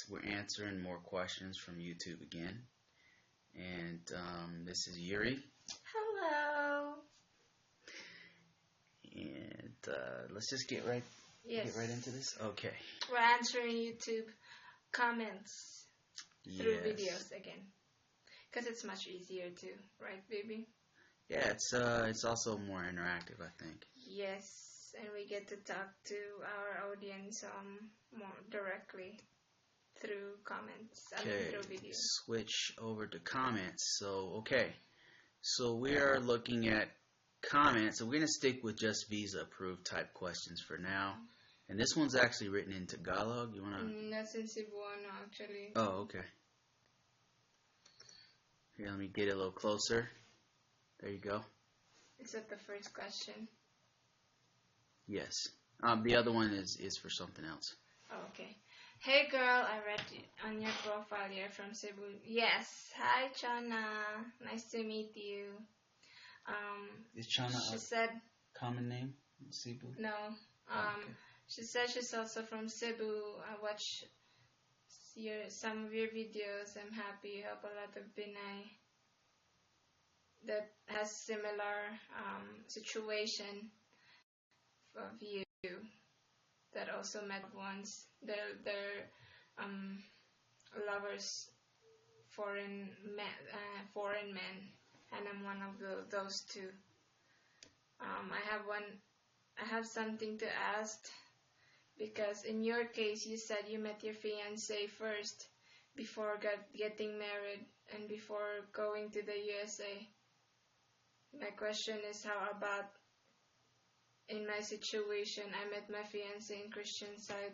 we're answering more questions from YouTube again. And this is Yuri. Hello. And let's just get right into this. Okay. We're answering YouTube comments through videos again, because it's much easier too, right, baby? Yeah, it's also more interactive, I think. Yes, and we get to talk to our audience more directly through comments. Okay, through videos. switch over to comments. So we are looking at comments, and we're going to stick with just visa approved type questions for now. And this one's actually written in Tagalog. You want to? That's in Cebuano, actually. Oh, okay. Here, let me get it a little closer. There you go. Is that the first question? Yes. The other one is for something else. Oh, okay. Hey girl, I read on your profile you're from Cebu. Yes. Hi Chana. Nice to meet you. Is Chana she said common name in Cebu? No. Okay. She said she's also from Cebu. I watch some of your videos. I'm happy you help a lot of Pinay that has similar situation of you that also met once. They're lovers, foreign men, and I'm one of those two. I have something to ask, because in your case you said you met your fiance first before getting married and before going to the USA. My question is, how about in my situation? I met my fiance in Christian side,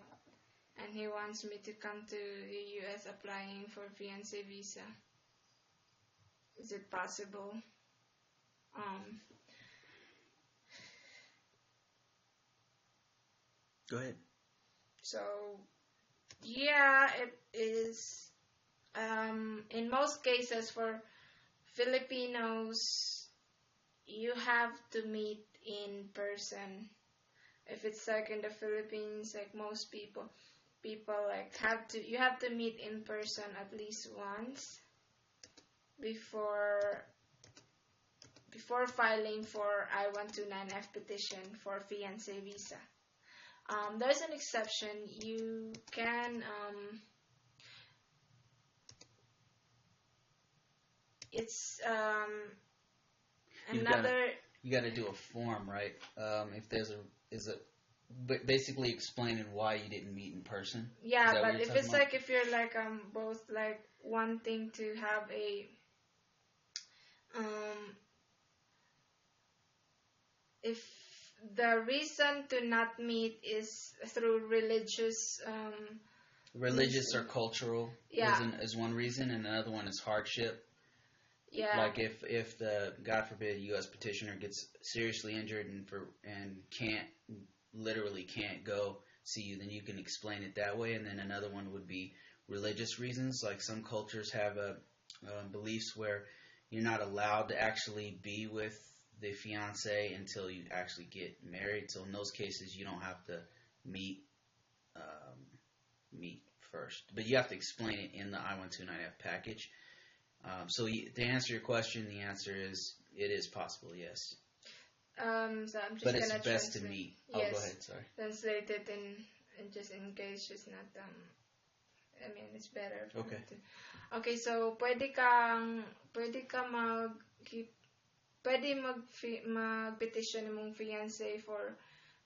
and he wants me to come to the US applying for fiance visa. Is it possible? Go ahead. So, yeah, it is. In most cases, for Filipinos, you have to meet in person. If it's like in the Philippines, like most people like you have to meet in person at least once before filing for I-129F petition for fiance visa. There's an exception. You can it's another. You got to do a form, right? If there's basically explaining why you didn't meet in person. Yeah, but if it's like if you're like both like wanting to have a if the reason to not meet is through religious or cultural is one reason, and another one is hardship. Yeah. Like if the God forbid U.S. petitioner gets seriously injured and literally can't go see you, then you can explain it that way. And then another one would be religious reasons. Like some cultures have beliefs where you're not allowed to actually be with the fiance until you actually get married. So in those cases, you don't have to meet first, but you have to explain it in the I-129F package. So to answer your question, the answer is it is possible, yes. So I'm just but it's best to meet. Yes, go ahead. Sorry. Translate it in just in case she's not. I mean, it's better. Okay. Okay, so pwede mag-petition mong fiance for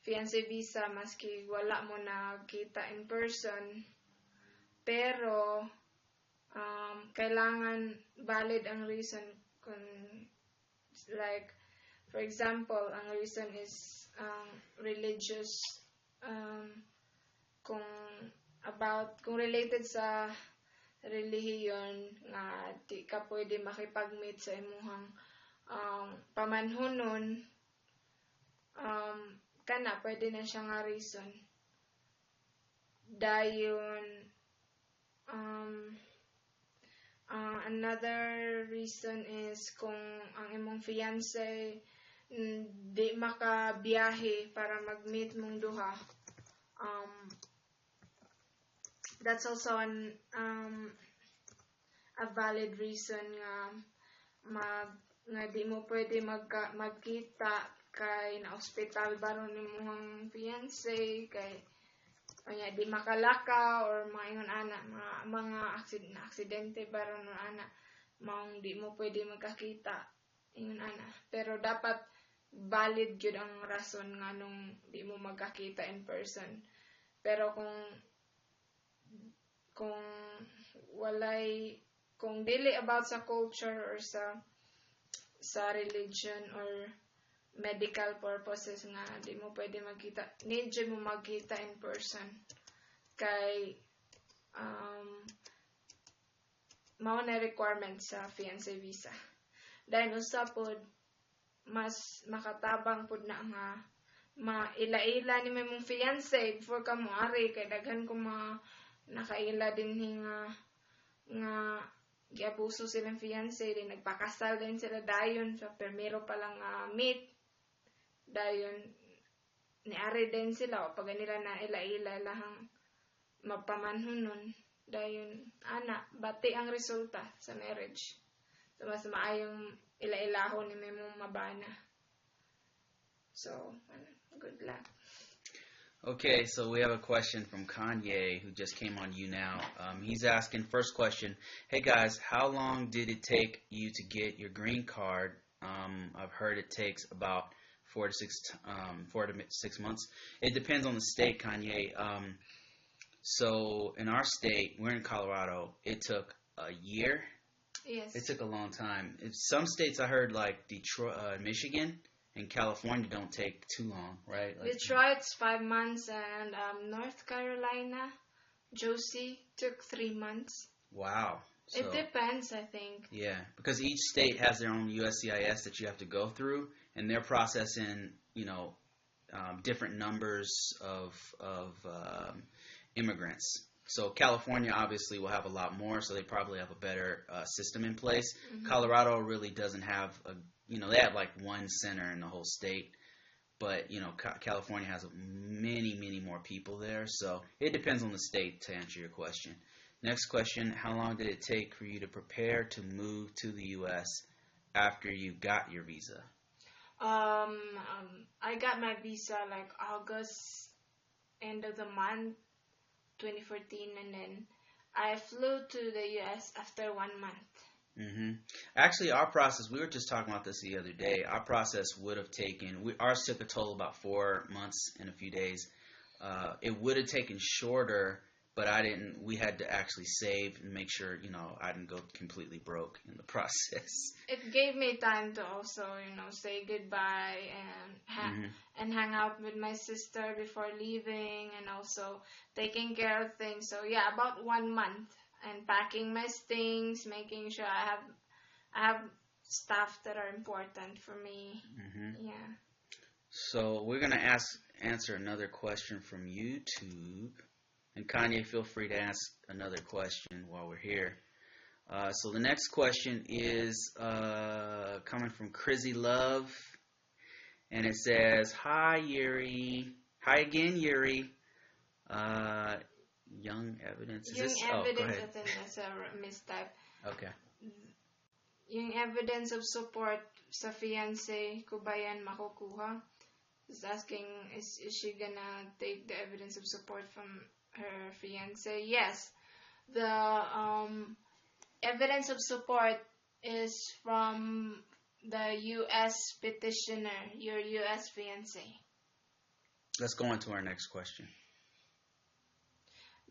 fiance visa maski wala mo na kita in person, pero kailangan valid ang reason. Kung like for example, ang reason is religious, kung related sa relihiyon nga di ka pwede makipag-meet sa imuhang pamanhunon, kana pwede na siya nga reason. Dayon another reason is kung ang imong fiance di makabiyahe para mag-meet mong duha, That's also a valid reason nga di mo pwede magkita kay na ospital baron imong fiance kay kanya di makalaka or mga ingon ana mga aksidente baron ana maong di mo pwede magkakita ingon ana pero dapat valid jud ang rason nga nung di mo magkakita in person pero kung walay kung dili about sa culture or sa religion or medical purposes nga di mo pwede magkita need mo magkita in person kay mao na requirement sa fiancé visa dahil usa pod mas makatabang pod na nga maila-ila ni mong fiancé before ka moari kay daghan ko nakaila din nga giabuso silang fiancé din nagpakasal din sila dayon sa primero pa lang meet dayon niari din sila o pag nila na ila-ila lahang magpamanhunon dayon ana bati ang resulta sa marriage so mas maayong ila-ilahon ni mong mabana so good luck. Okay, so we have a question from Kanye who just came on YouNow. He's asking, first question, hey guys, how long did it take you to get your green card? I've heard it takes about 4 to 6 months. It depends on the state, Kanye. So in our state, we're in Colorado, it took a year. Yes. It took a long time. In some states I heard like Detroit, Michigan, and California don't take too long, right? Like, Detroit's 5 months and North Carolina, Josie took 3 months. Wow. So, it depends, I think. Yeah, because each state has their own USCIS that you have to go through, and they're processing, different numbers of immigrants. So California obviously will have a lot more, so they probably have a better system in place. Mm-hmm. Colorado really doesn't have they have like one center in the whole state, but California has many, many more people there. So it depends on the state to answer your question. Next question, how long did it take for you to prepare to move to the U.S. after you got your visa? I got my visa like August, end of the month, 2014, and then I flew to the U.S. after 1 month. Mm-hmm. Actually, our process, we were just talking about this the other day, our process would have taken, ours took a total about 4 months and a few days. It would have taken shorter, but we had to actually save and make sure, I didn't go completely broke in the process. It gave me time to also, say goodbye and hang out with my sister before leaving and also taking care of things. So yeah, about 1 month. And packing my things, making sure I have stuff that are important for me. Mm-hmm. Yeah. So we're gonna answer another question from YouTube, and Kanye, feel free to ask another question while we're here. So the next question is coming from Crizzy Love, and it says, "Hi Yuri, hi again Yuri. Young evidence. Young evidence, I think that's a mistype. Okay. Yung evidence of support sa fiancé ko ba yan makukuha? He's asking, is she gonna take the evidence of support from her fiancé? Yes. The evidence of support is from the U.S. petitioner, your U.S. fiancé. Let's go on to our next question.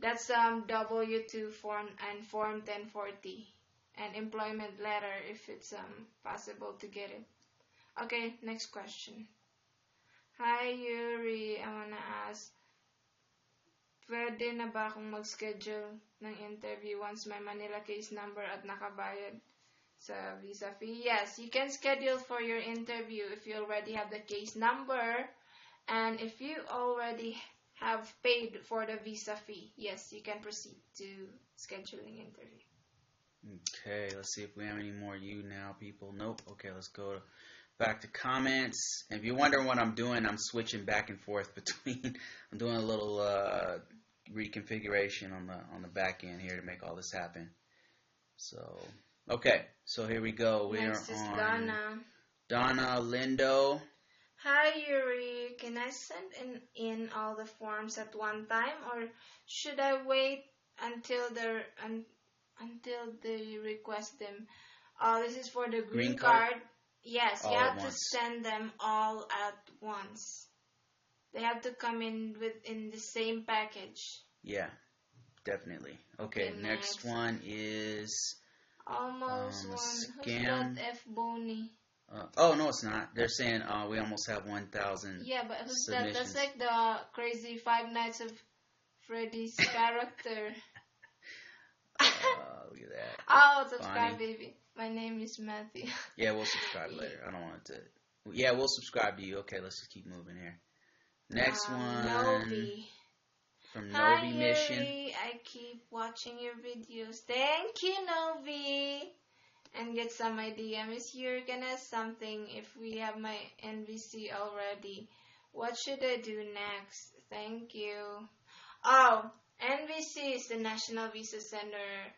That's W-2 form and Form 1040 and employment letter if it's possible to get it. Okay, next question. Hi Yuri, I wanna ask, pwede na ba akong mag-schedule ng interview once my Manila case number at nakabayad sa visa fee? Yes, you can schedule for your interview if you already have the case number and if you already have paid for the visa fee. Yes, you can proceed to scheduling interview. Okay, let's see if we have any more YouNow people. Nope. Okay, let's go back to comments. And if you're wondering what I'm doing, I'm switching back and forth between, I'm doing a little reconfiguration on the back end here to make all this happen. So, okay. So here we go. We Next are is on Donna. Lindo. Hi Yuri, can I send in all the forms at one time, or should I wait until they request them? This is for the green card. Yes, you have to send them all at once. They have to come in the same package. Yeah, definitely. Okay, next one is almost one. Scam. Who's that F Boney? Oh no, it's not. They're saying we almost have 1,000. Yeah, but who's that? That's like the crazy Five Nights of Freddy's character. Look at that. Oh, subscribe, baby. My name is Matthew. Yeah, we'll subscribe later. I don't want it to. Yeah, we'll subscribe to you. Okay, let's just keep moving here. Next one. Novi. From Novi Mission. Yuri. I keep watching your videos. Thank you, Novi. And get some idea. Miss Yuri can ask something if we have my NVC already. What should I do next? Thank you. Oh, NVC is the National Visa Center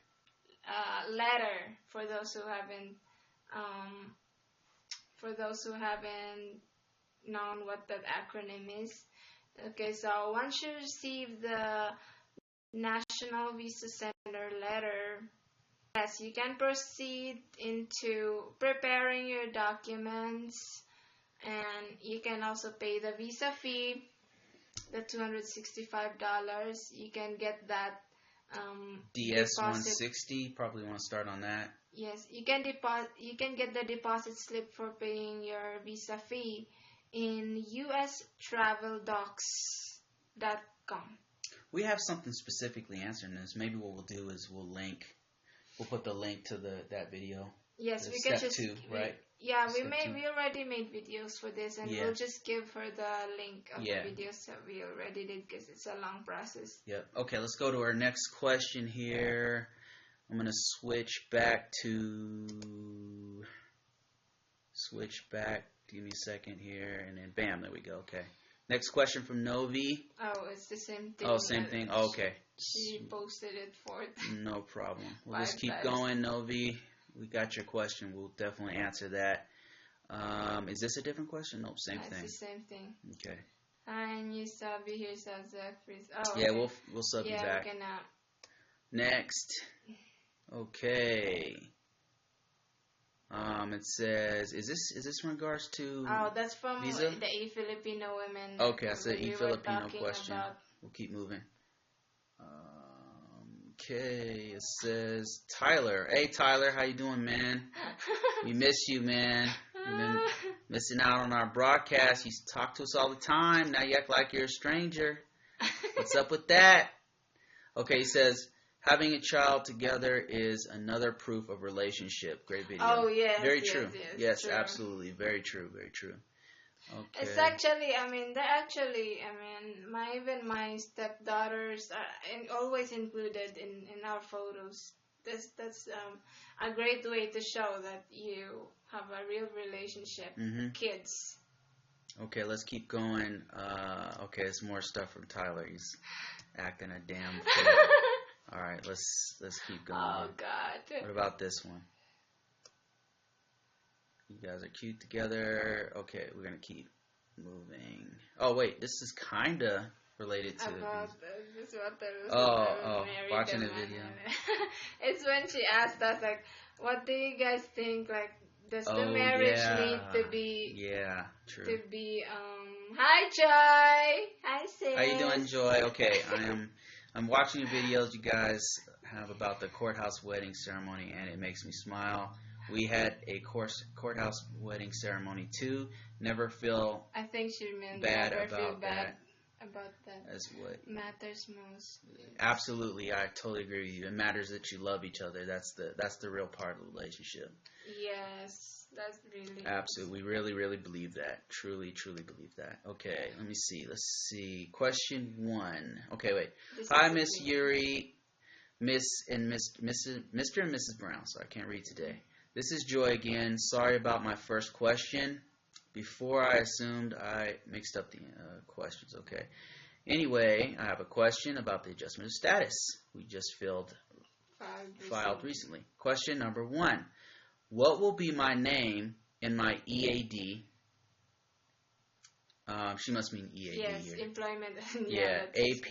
letter for those who haven't known what that acronym is. Okay, so once you receive the National Visa Center letter, yes, you can proceed into preparing your documents, and you can also pay the visa fee, the $265. You can get that DS-160. Probably want to start on that. Yes, you can get the deposit slip for paying your visa fee in ustraveldocs.com. We have something specifically answering this. Maybe what we'll do is we'll put the link to that video. Yes, we can just two, right? Yeah, we already made videos for this, and we'll just give her the link of the videos that we already did because it's a long process. Yep. Okay, let's go to our next question here. I'm gonna switch back. Give me a second here, and then bam, there we go. Okay. Next question from Novi. Oh, it's the same thing. Oh, same thing. Oh, okay. She posted it for it. No problem. We'll just keep going, Novi. We got your question. We'll definitely answer that. Is this a different question? Nope, same thing. It's the same thing. Okay. Hi, new subby here, Zachary. Oh, yeah, okay. We'll sub you back. Yeah, we can. Next. Okay. It says, is this in regards to that's from visa? The E-Filipino women. Okay, that's the E-Filipino question. We'll keep moving. Okay, it says Tyler. Hey Tyler, how you doing, man? We miss you, man. You've been missing out on our broadcast. You talk to us all the time. Now you act like you're a stranger. What's up with that? Okay, he says, having a child together is another proof of relationship. Great video. Oh, yes. Very true. Yes, true. Absolutely. Very true. Very true. Okay. It's actually, even my stepdaughters are always included in our photos. That's a great way to show that you have a real relationship. Kids. Okay, let's keep going. Okay, it's more stuff from Tyler. He's acting a damn fool. All right, let's keep going. Oh God. What about this one? You guys are cute together. Okay, we're gonna keep moving. Oh wait, this is kinda related to. Watching the video. It's when she asked us like, "What do you guys think? Like, does the marriage need to be?" Yeah, true. To be Hi Joy. Hi sis. How you doing, Joy? Okay, I'm watching your videos you guys have about the courthouse wedding ceremony, and it makes me smile. We had a courthouse wedding ceremony too. Never feel I think she meant bad never about feel bad that. About that. That's what matters most. Absolutely, I totally agree with you. It matters that you love each other. That's the real part of the relationship. Yes, that's really absolutely. We really believe that. Truly believe that. Okay, let me see. Let's see. Question 1. Okay, wait. Hi, Miss Yuri, Mr. and Mrs. Brown. So I can't read today. This is Joy again. Sorry about my first question. Before I assumed I mixed up the questions. Okay. Anyway, I have a question about the adjustment of status. We just filed recently. Question number 1. What will be my name in my EAD? She must mean EAD. Yes, here. Employment. Yeah, AP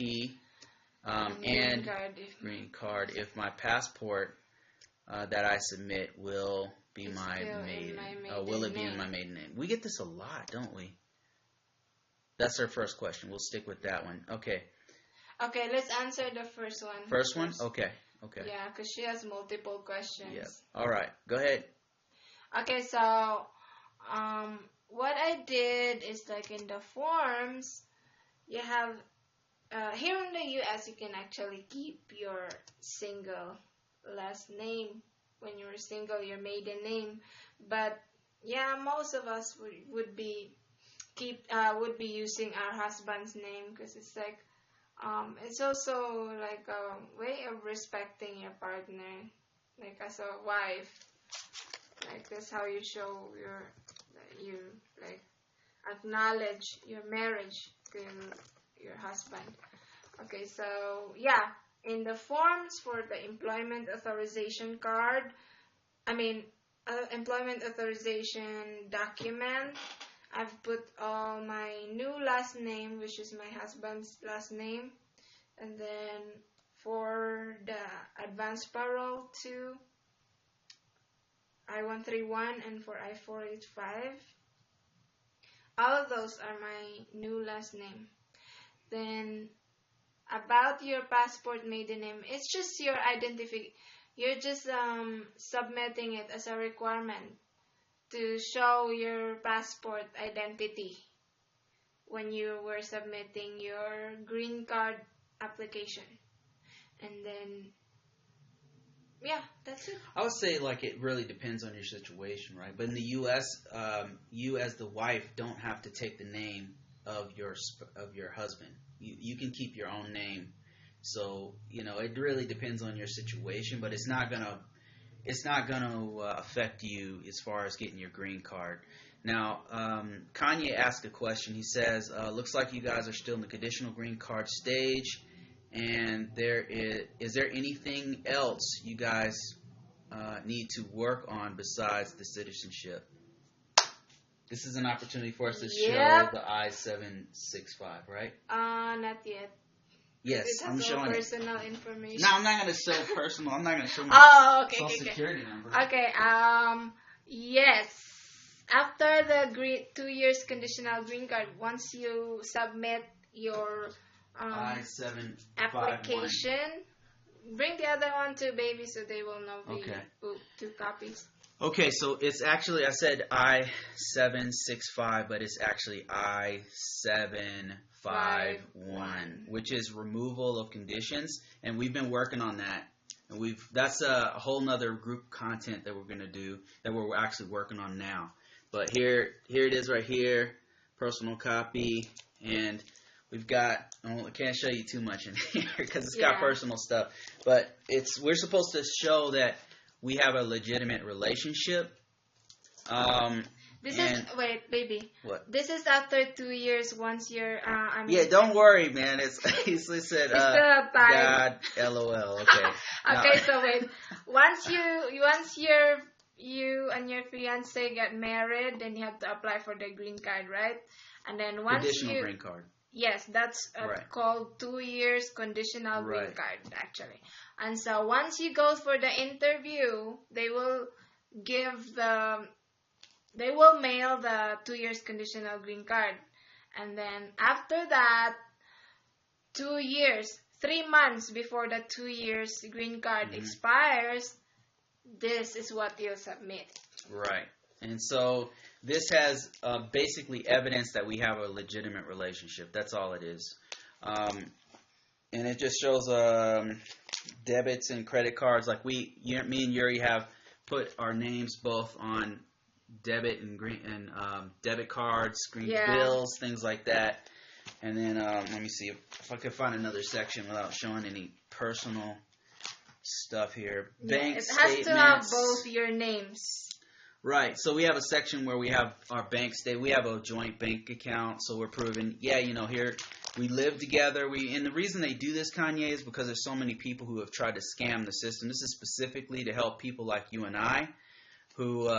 and green card. If my passport that I submit will be my maiden. Will it be in my maiden name? We get this a lot, don't we? That's our first question. We'll stick with that one. Okay. Okay, let's answer the first one. First one? Okay. Yeah, because she has multiple questions. Yep. All right. Go ahead. Okay, so what I did is like in the forms, you have here in the US you can actually keep your single last name when you're single, your maiden name. But yeah, most of us would be using our husband's name because it's like it's also like a way of respecting your partner, like as a wife. Like that's how you show you like acknowledge your marriage to your husband. Okay, so yeah, in the forms for the employment authorization card, employment authorization document, I've put all my new last name, which is my husband's last name, and then for the advance parole to I-131 and for I-485, all of those are my new last name. Then about your passport maiden name, it's just your identification. You're just submitting it as a requirement to show your passport identity when you were submitting your green card application. And then yeah, that's it. I would say like it really depends on your situation, right? But in the U.S., you as the wife don't have to take the name of your husband. You can keep your own name. So it really depends on your situation, but it's not gonna affect you as far as getting your green card. Now, Kanye asked a question. He says, "Looks like you guys are still in the conditional green card stage." And is there anything else you guys need to work on besides the citizenship? This is an opportunity for us to show the I-765, right? Not yet. Yes, I'm showing personal information. No, I'm not going to show personal. I'm not going to show my social security number. Okay. Yes. After the 2 years conditional green card, once you submit your I-751 application, bring the other one too, baby, so they will know the 2 copies. Okay, so it's actually, I said I-765, but it's actually I-751, which is removal of conditions, and we've been working on that. And that's a whole nother group content that we're going to do, that we're actually working on now. But here it is right here, personal copy, and we've got, I can't show you too much in here because it's got personal stuff, but we're supposed to show that we have a legitimate relationship. Wait, baby. What? This is after 2 years, once you're, don't worry, man. He said, God, LOL. Okay. Okay, so wait. Once you and your fiance get married, then you have to apply for the green card, right? And then once conditional green card. Yes, that's called 2 years conditional green card, actually. And so once you go for the interview, they will mail the 2 years conditional green card. And then after that, 2 years, 3 months before the 2 years green card expires, this is what you'll submit. Right. And so this has basically evidence that we have a legitimate relationship. That's all it is. And it just shows debits and credit cards. Like me and Yuri have put our names both on debit and debit cards, green bills, things like that. And then let me see if I could find another section without showing any personal stuff here. Bank statements. It has to have both your names. Right. So we have a section where we have our bank statement. We have a joint bank account, so we're proving, here We live together. And the reason they do this, Kanye, is because there's so many people who have tried to scam the system. This is specifically to help people like you and I, who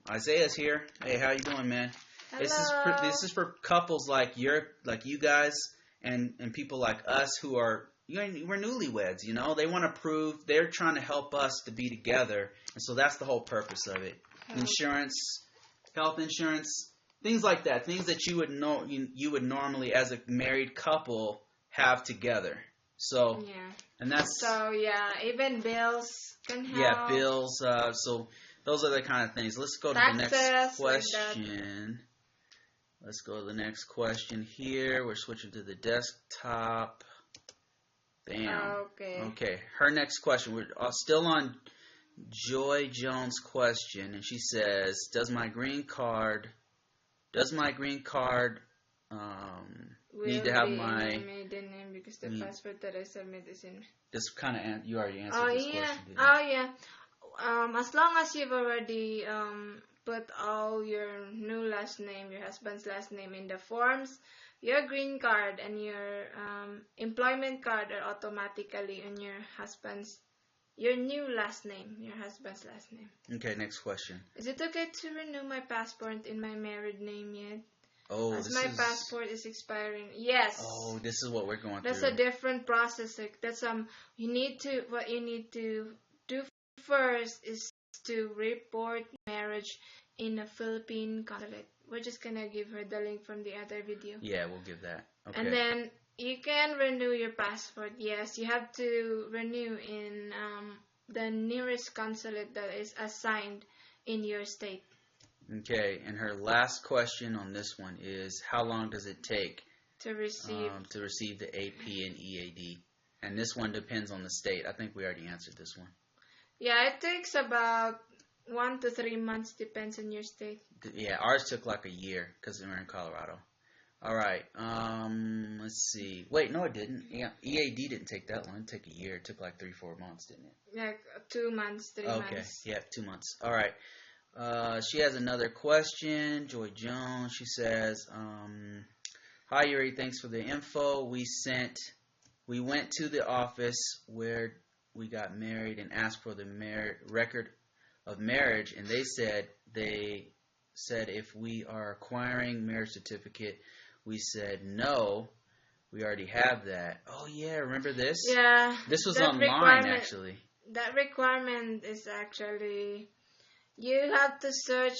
Isaiah's here. Hey, how you doing, man? Hello. This is for couples like you guys and people like us who are we're newlyweds. You know, they want to prove they're trying to help us to be together, and so that's the whole purpose of it. Insurance, health insurance, things like that. Things that you would normally as a married couple have together. So and that's even bills can help. Yeah, bills. So those are the kind of things. Let's go to the next question. Let's go to the next question here. We're switching to the desktop. Bam. Okay. Her next question. We're still on Joy Jones' question, and she says, "Does my green card need to have my maiden name because the passport that I submit is in?" This kind of you already answered this question. As long as you've already put all your new last name, your husband's last name in the forms, your green card and your employment card are automatically on your new last name, your husband's last name. Okay, next question. Is it okay to renew my passport in my married name yet? Oh, as my passport is expiring. Yes. Oh, this is what we're going through. That's a different process. Like that's what you need to do first is to report marriage in a Philippine consulate. We're just gonna give her the link from the other video. Yeah, we'll give that. Okay. And then you can renew your passport. Yes, you have to renew in the nearest consulate that is assigned in your state. Okay, and her last question on this one is, how long does it take to receive the AP and EAD? And this one depends on the state. I think we already answered this one. Yeah, it takes about 1 to 3 months, depends on your state. Yeah, ours took like a year because we were in Colorado. All right, let's see. Wait, no, it didn't. Yeah, EAD didn't take that long. It took a year. It took like 3-4 months, didn't it? Like 2 months, 3 months. Okay, yeah, 2 months. All right. She has another question. Joy Jones. She says, "Hi Yuri, thanks for the info. We went to the office where we got married and asked for the record of marriage, and they said if we are acquiring marriage certificate, we said no. We already have that." Oh yeah, remember this? Yeah. This was online actually. That requirement is actually. You have to search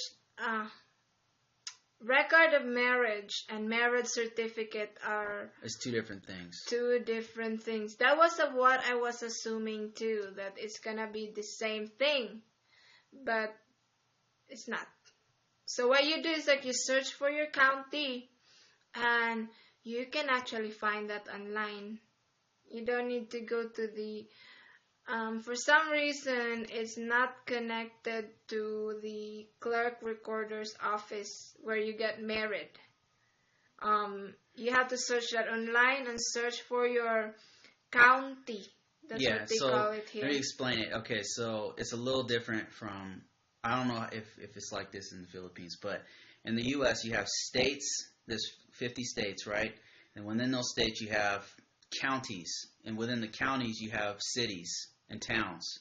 record of marriage and marriage certificate are... It's two different things. Two different things. That was what I was assuming too, that it's going to be the same thing. But it's not. So what you do is like you search for your county and you can actually find that online. You don't need to go to the... for some reason, it's not connected to the clerk recorder's office where you get married. You have to search that online and search for your county. That's what they call it here. Let me explain it. Okay, so it's a little different from, I don't know if it's like this in the Philippines, but in the U.S. you have states, there's 50 states, right? And within those states you have counties, and within the counties you have cities and towns.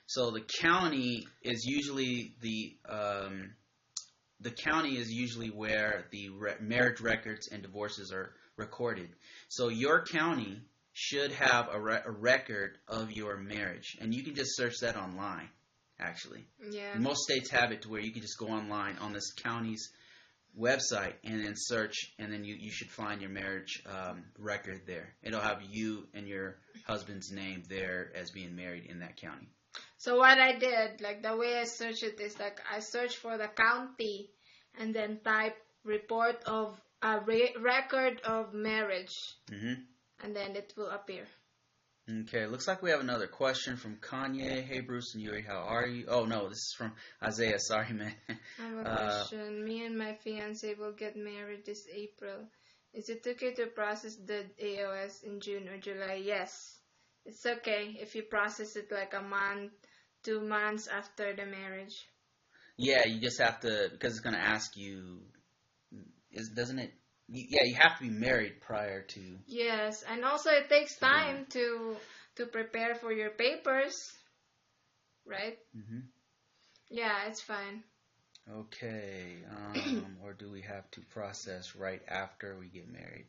So the county is usually where the marriage records and divorces are recorded. So your county should have a record of your marriage, and you can just search that online. Actually, yeah. Most states have it to where you can just go online on this county's website and then search, and then you should find your marriage record there. It'll have you and your husband's name there as being married in that county. So what I did, like the way I search it is like I search for the county and then type report of a record of marriage, and then it will appear. Okay, looks like we have another question from Kanye. Hey Bruce and Yuri, how are you? Oh no, this is from Isaiah. Sorry, man. I have a question. Me and my fiance will get married this April. Is it okay to process the AOS in June or July? Yes, it's okay if you process it like a month, 2 months after the marriage. Yeah, you just have to, because it's going to ask you, doesn't it you have to be married prior to. Yes, and also it takes time to prepare for your papers, right? Mhm. Yeah, it's fine. Okay. Or do we have to process right after we get married?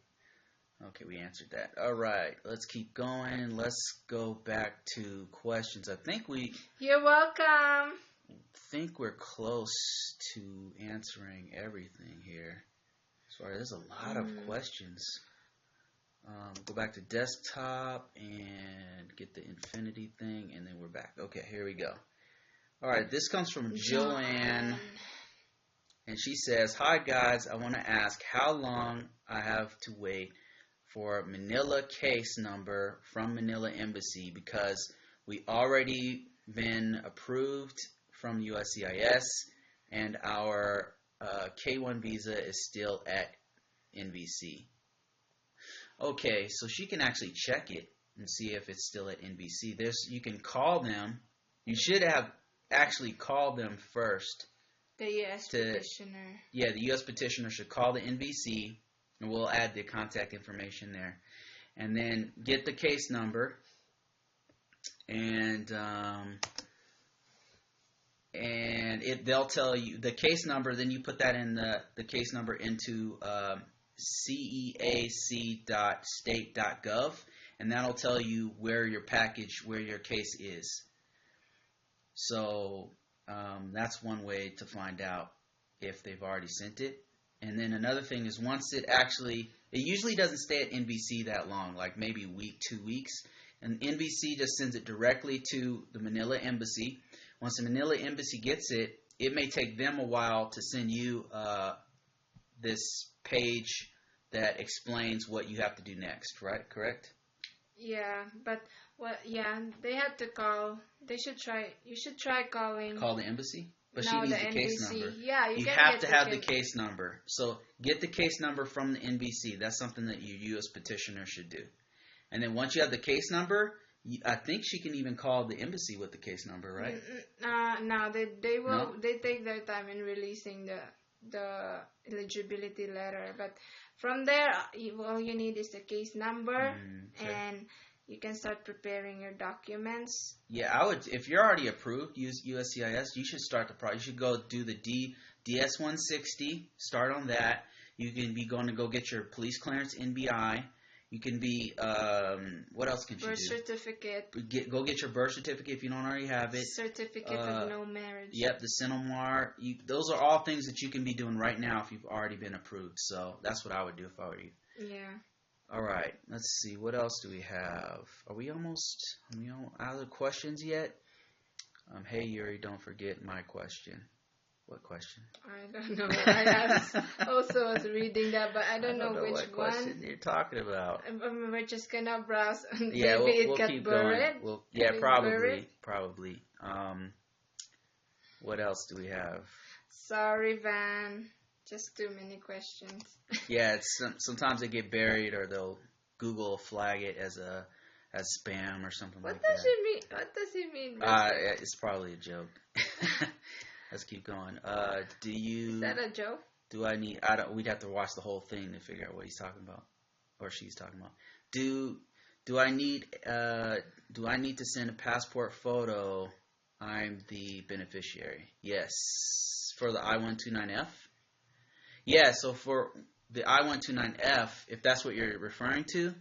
Okay, we answered that. All right, let's keep going. Let's go back to questions. You're welcome. We're close to answering everything here. Sorry, there's a lot of questions. Go back to desktop and get the infinity thing, and then we're back. Okay, here we go. All right, this comes from Joanne, and she says, "Hi guys, I want to ask how long I have to wait for Manila case number from Manila Embassy because we already been approved from USCIS and our K1 visa is still at NVC." Okay, so she can actually check it and see if it's still at NVC. You can call them. You should have actually called them first. The U.S. petitioner. Yeah, the U.S. petitioner should call the NVC, and we'll add the contact information there. And then get the case number, and they'll tell you the case number. Then you put that in the case number into ceac.state.gov, and that'll tell you where your case is. So that's one way to find out if they've already sent it. And then another thing is it usually doesn't stay at NVC that long, like maybe a week, 2 weeks. And NVC just sends it directly to the Manila Embassy. Once the Manila Embassy gets it, it may take them a while to send you this page that explains what you have to do next, right? Correct? Yeah, but they have to call. You should try calling. Call the embassy? But no, she needs the the NBC. case number. Yeah, you have to have the case number. So get the case number from the NBC. That's something that your U.S. petitioner should do. And then once you have the case number, I think she can even call the embassy with the case number, right? No, they will. No? They take their time in releasing the eligibility letter. But from there, all you need is the case number, and you can start preparing your documents. Yeah, I would. If you're already approved, use USCIS. You should start the process. You should go do the DS-160. Start on that. You can be going to go get your police clearance, NBI. You can be. What else can you do? Birth certificate. Go get your birth certificate if you don't already have it. Certificate of no marriage. Yep, the Cinemar. Those are all things that you can be doing right now if you've already been approved. So that's what I would do if I were you. Yeah. All right, let's see. What else do we have? Are we almost out of the questions yet? Hey, Yuri, don't forget my question. What question? I don't know. I also was reading that, but I don't know which what one. question you're talking about. We're just going to browse. Yeah, maybe we'll it got keep buried. going. Probably. What else do we have? Sorry, Van. Just too many questions. Yeah, sometimes they get buried, or they'll Google flag it as spam or something like that. What does it mean? It's probably a joke. Let's keep going. Is that a joke? We'd have to watch the whole thing to figure out what he's talking about, or she's talking about. Do I need to send a passport photo? I'm the beneficiary. Yes, for the I-129F. Yeah, so for the I-129F, if that's what you're referring to,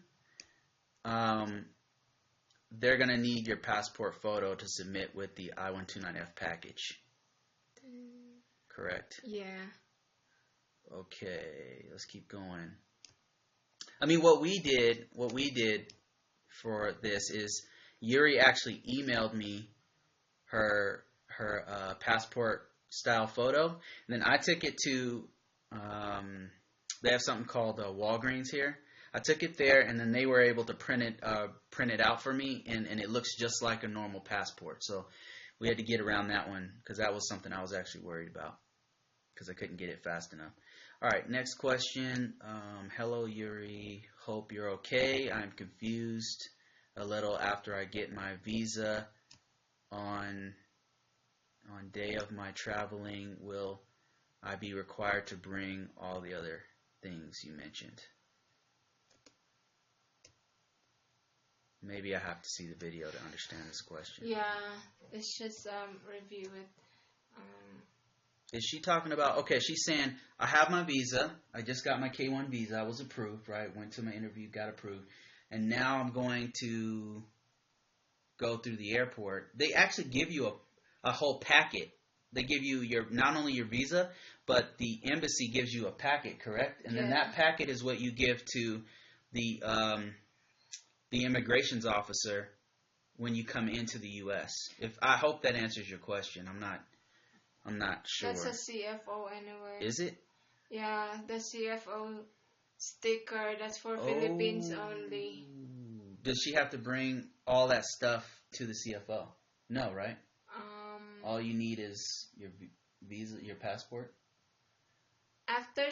they're going to need your passport photo to submit with the I-129F package. Correct? Yeah. Okay, let's keep going. I mean, what we did for this is Yuri actually emailed me her passport style photo, and then I took it to they have something called Walgreens here. I took it there, and then they were able to print it out for me, and it looks just like a normal passport. So we had to get around that one because that was something I was actually worried about because I couldn't get it fast enough. All right, next question. Hello, Yuri. Hope you're okay. I'm confused a little after I get my visa on day of my traveling. Will I be required to bring all the other things you mentioned. Maybe I have to see the video to understand this question. Yeah, let's just review it. Is she talking about, okay, she's saying, I have my visa. I just got my K-1 visa. I was approved, right? Went to my interview, got approved. And now I'm going to go through the airport. They actually give you a whole packet. They give you not only your visa, but the embassy gives you a packet, correct? And then that packet is what you give to the immigrations officer when you come into the U.S. I hope that answers your question. I'm not sure. That's a CFO anyway. Is it? Yeah, the CFO sticker. That's for Philippines only. Does she have to bring all that stuff to the CFO? No, right? All you need is your visa, your passport. After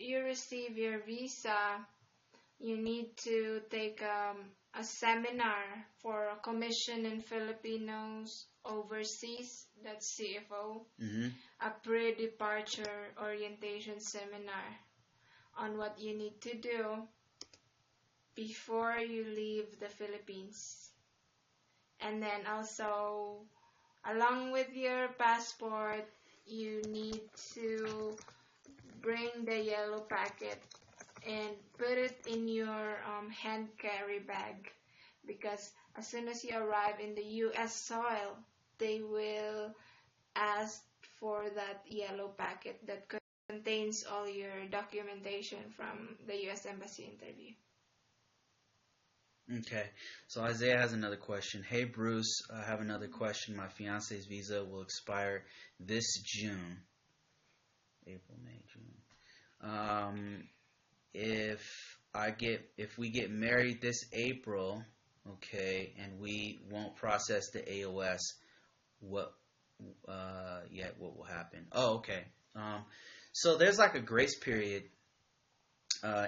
you receive your visa, you need to take a seminar for a commission in Filipinos overseas. That's CFO. Mm-hmm. A pre-departure orientation seminar on what you need to do before you leave the Philippines. And then also, along with your passport, you need to bring the yellow packet and put it in your hand carry bag, because as soon as you arrive in the U.S. soil, they will ask for that yellow packet that contains all your documentation from the U.S. Embassy interview. Okay, so Isaiah has another question. Hey Bruce, I have another question. My fiance's visa will expire this June. April, May, June. If we get married this April, okay, and we won't process the AOS, what will happen? Oh, okay. So there's like a grace period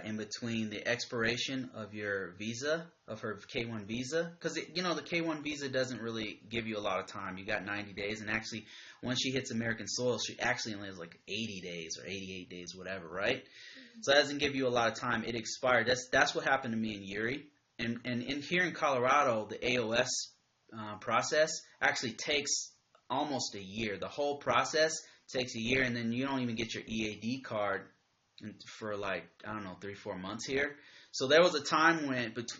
in between the expiration of your visa, of her K-1 visa, because the K-1 visa doesn't really give you a lot of time. You got 90 days, and actually, when she hits American soil, she actually only has like 80 days or 88 days, whatever, right? Mm-hmm. So that doesn't give you a lot of time. It expired. That's what happened to me and Yuri. And in here in Colorado, the AOS process actually takes almost a year. The whole process takes a year, and then you don't even get your EAD card for like, I don't know, 3-4 months here. So there was a time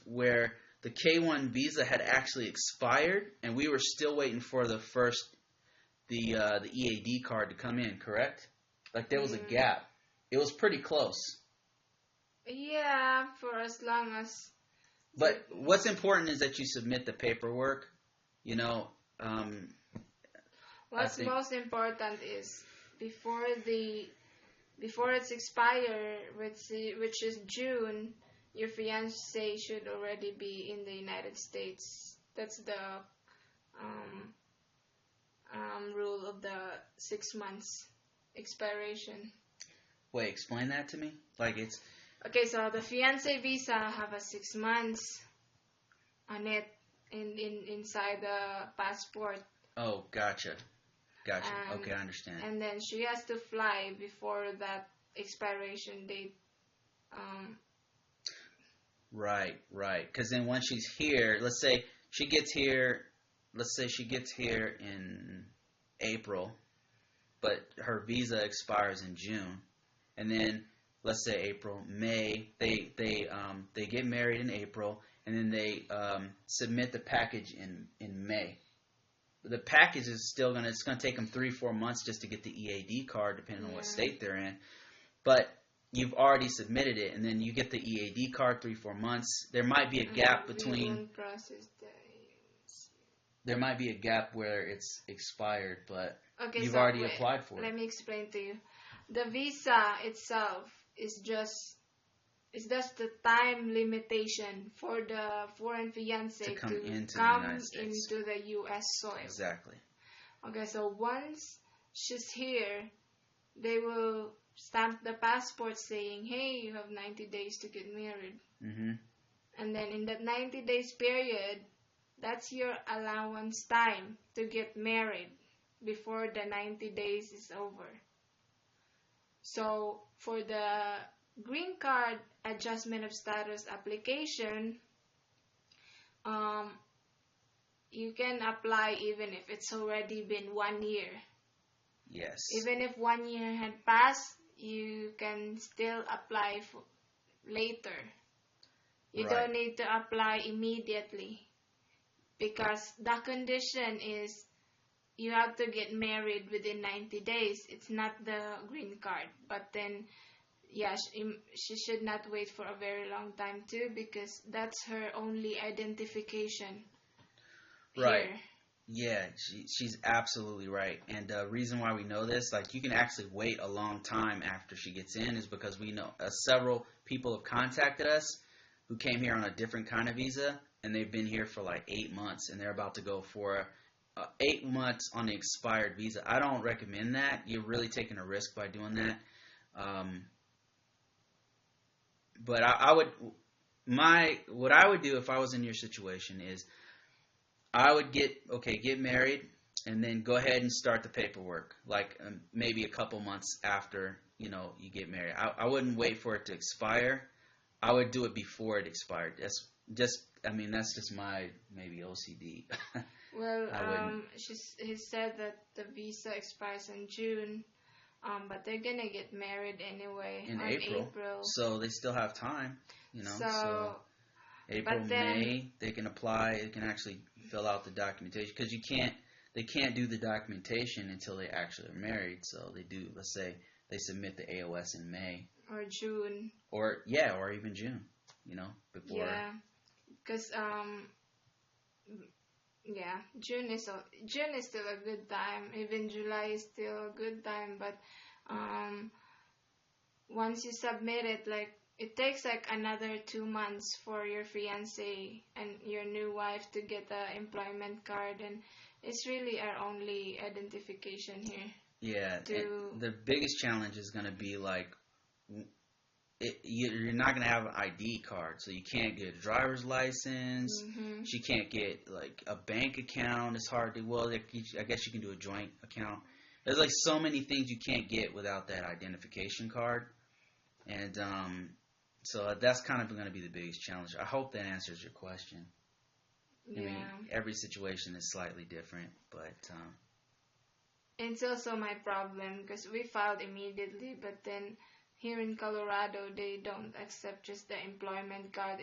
where the K-1 visa had actually expired, and we were still waiting for the EAD card to come in, correct? Like there was a gap. It was pretty close. Yeah, for as long as... But what's important is that you submit the paperwork, What's most important is before it's expired, which is June, your fiancé should already be in the United States. That's the rule of the 6 months expiration. Wait, explain that to me. Like it's... Okay, so the fiancé visa have a 6 months on it inside the passport. Oh, gotcha. Okay, I understand. And then she has to fly before that expiration date. Right. Because then once she's here, let's say she gets here in April, but her visa expires in June, and then let's say April, May, they get married in April, and then they submit the package in May. The package is still it's going to take them 3-4 months just to get the EAD card, depending on what state they're in. But you've already submitted it, and then you get the EAD card 3-4 months. There might be a gap between. There might be a gap where it's expired, but you've already applied for it. Let me explain to you. The visa itself is just the time limitation for the foreign fiancé to come into the U.S. soil. Exactly. Okay, so once she's here, they will stamp the passport saying, hey, you have 90 days to get married. Mm-hmm. And then in that 90 days period, that's your allowance time to get married before the 90 days is over. So for the green card adjustment of status application, um, you can apply even if it's already been 1 year. Yes. Even if 1 year had passed, you can still apply later. You don't need to apply immediately, because the condition is you have to get married within 90 days. It's not the green card. But then, yeah, she should not wait for a very long time too, because that's her only identification. Right. Here. Yeah, she's absolutely right. And the reason why we know this, like, you can actually wait a long time after she gets in, is because we know several people have contacted us who came here on a different kind of visa, and they've been here for like 8 months, and they're about to go for 8 months on the expired visa. I don't recommend that. You're really taking a risk by doing that. But what I would do if I was in your situation is I would get married, and then go ahead and start the paperwork, like maybe a couple months after you get married. I wouldn't wait for it to expire. I would do it before it expired. That's just my maybe OCD. Well, he said that the visa expires in June, but they're gonna get married anyway in on April. So they still have time, So April, May, they can apply. They can actually fill out the documentation, because they can't do the documentation until they actually are married. So they do. Let's say they submit the AOS in May or June, or even June. Before. Yeah, because June is still a good time. Even July is still a good time. But once you submit it, like, it takes like another 2 months for your fiance and your new wife to get the employment card, and it's really our only identification here. Yeah, the biggest challenge is going to be like, you're not going to have an ID card, so you can't get a driver's license. Mm-hmm. She can't get like a bank account. It's hard to. Well, I guess you can do a joint account. There's like so many things you can't get without that identification card, and so that's kind of going to be the biggest challenge. I hope that answers your question. Yeah. I mean, every situation is slightly different, but it's also my problem, because we filed immediately, but then here in Colorado, they don't accept just the employment card.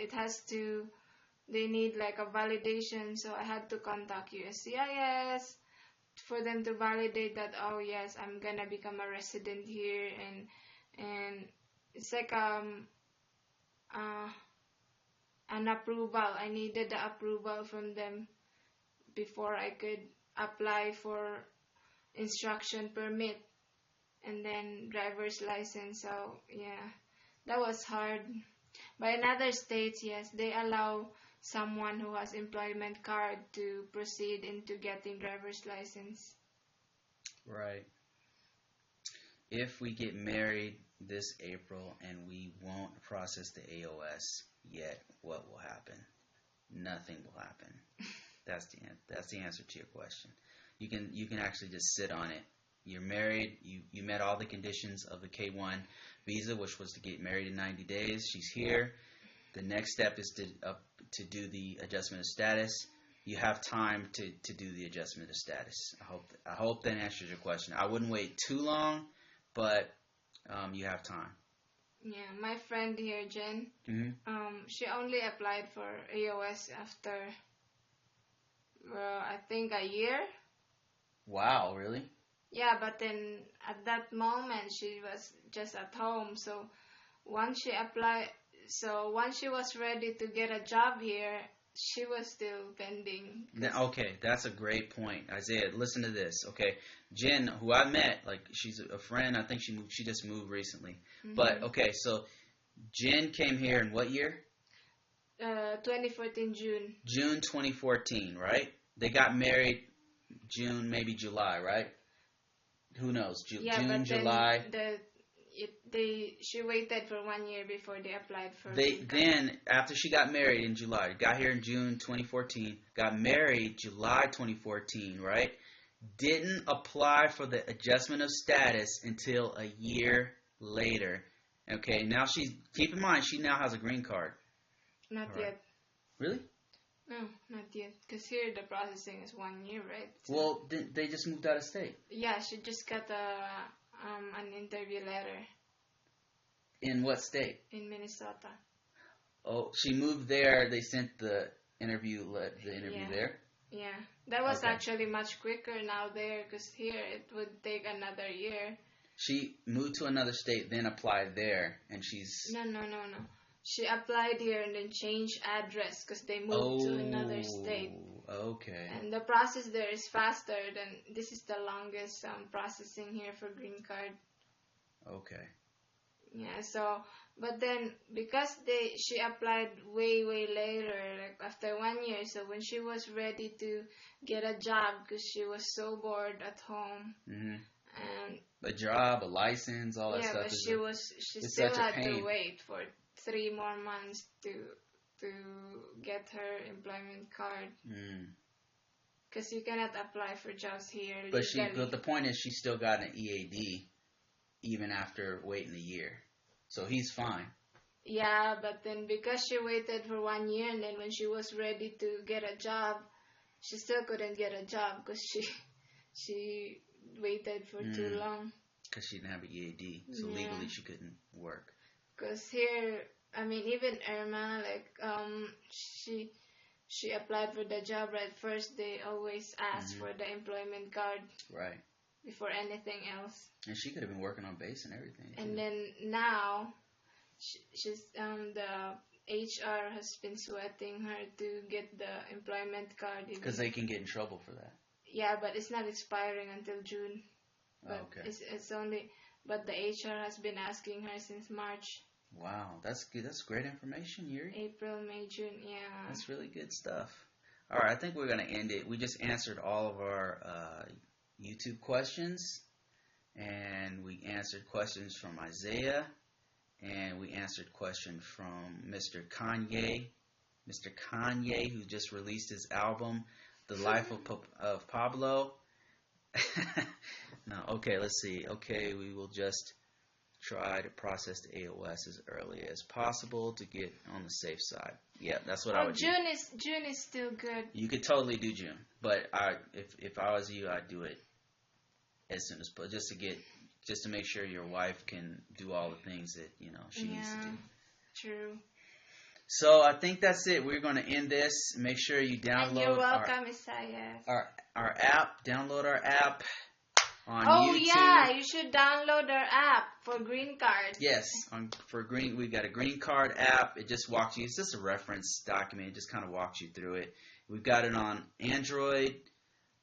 They need like a validation, so I had to contact USCIS for them to validate that, oh yes, I'm gonna become a resident here, and it's like an approval. I needed the approval from them before I could apply for instruction permit and then driver's license. So yeah, that was hard. But in other states, yes, they allow someone who has employment card to proceed into getting driver's license. Right. If we get married this April and we won't process the AOS yet, what will happen? Nothing will happen. That's the answer to your question. You can actually just sit on it. You're married. You met all the conditions of the K-1 visa, which was to get married in 90 days. She's here. The next step is to do the adjustment of status. You have time to do the adjustment of status. I hope that answers your question. I wouldn't wait too long, but you have time. Yeah, my friend here, Jen, she only applied for AOS after, I think, a year. Wow, really? Yeah, but then at that moment she was just at home. So once she was ready to get a job here, she was still pending. Okay, that's a great point, Isaiah. Listen to this. Okay, Jen, who I met, like, she's a friend. I think she just moved recently. Mm-hmm. But okay, so Jen came here in what year? 2014 June. June 2014, right? They got married June, maybe July, right? Who knows? June, July. She waited for 1 year before they applied for. Then after she got married in July, got here in June 2014, got married July 2014, right? Didn't apply for the adjustment of status until a year later. Okay, now keep in mind, she now has a green card. Not All right. yet. Really? No, not yet. Because here the processing is 1 year, right? So, Well, they just moved out of state. yeah, she just got an interview letter In what state? in Minnesota. Oh, she moved there. They sent the interview Yeah. there. Yeah, that was Okay. actually much quicker now there, because here it would take another year. She moved to another state, then applied there, and she's... No. She applied here and then changed address because they moved to another state. Okay. And the process there is faster than, this is the longest processing here for green card. Okay. Yeah, so, but then because she applied way later, like after 1 year, so when she was ready to get a job because she was so bored at home. Mm-hmm. And a job, a license, all that yeah, stuff. but she still had to wait for 3 more months to get her employment card. Because you cannot apply for jobs here legally. But the point is, she still got an EAD even after waiting a year, so he's fine. Yeah, but then because she waited for 1 year, and then when she was ready to get a job, she still couldn't get a job because she waited for too long. Because she didn't have an EAD, so legally she couldn't work. Because here, I mean, even Irma, like, she applied for the job right first. They always ask for the employment card. Right. Before anything else. And she could have been working on base and everything. And then now, she's the HR has been sweating her to get the employment card. Because they can get in trouble for that. Yeah, but it's not expiring until June. But okay. It's only, but the HR has been asking her since March. Wow, that's good. That's great information, Yuri. April, May, June, yeah. That's really good stuff. All right, I think we're going to end it. We just answered all of our YouTube questions, and we answered questions from Isaiah, and we answered questions from Mr. Kanye, who just released his album, The Life of Pablo. No, okay, let's see. Okay, we will just try to process the AOS as early as possible to get on the safe side. Yeah, that's what I would do. June is still good. You could totally do June, but if I was you, I'd do it as soon as possible, just to make sure your wife can do all the things that she needs to do. True. So I think that's it. We're going to end this. Make sure you download. And you're welcome, Isaiah. Our app. Download our app on YouTube. Oh yeah, you should download our app for green card. Yes, for green, we've got a green card app. It just walks you. It's just a reference document. It just kind of walks you through it. We've got it on Android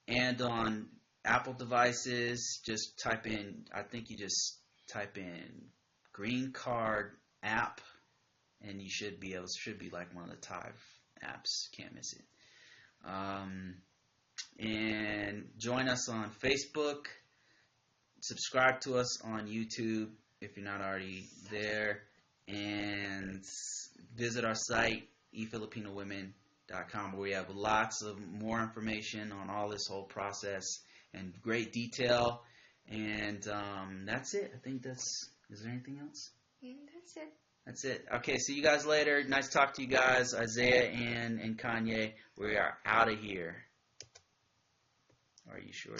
and on Apple devices. Just type in. I think you just type in green card app, and you should be able. Should be like one of the top apps. Can't miss it. And join us on Facebook. Subscribe to us on YouTube if you're not already there, and visit our site efilipinowomen.com, where we have lots of more information on all this whole process and great detail. And that's it. I think is there anything else? That's it. That's it. Okay, see you guys later. Nice to talk to you guys, Isaiah and Kanye. We are out of here. Are you sure?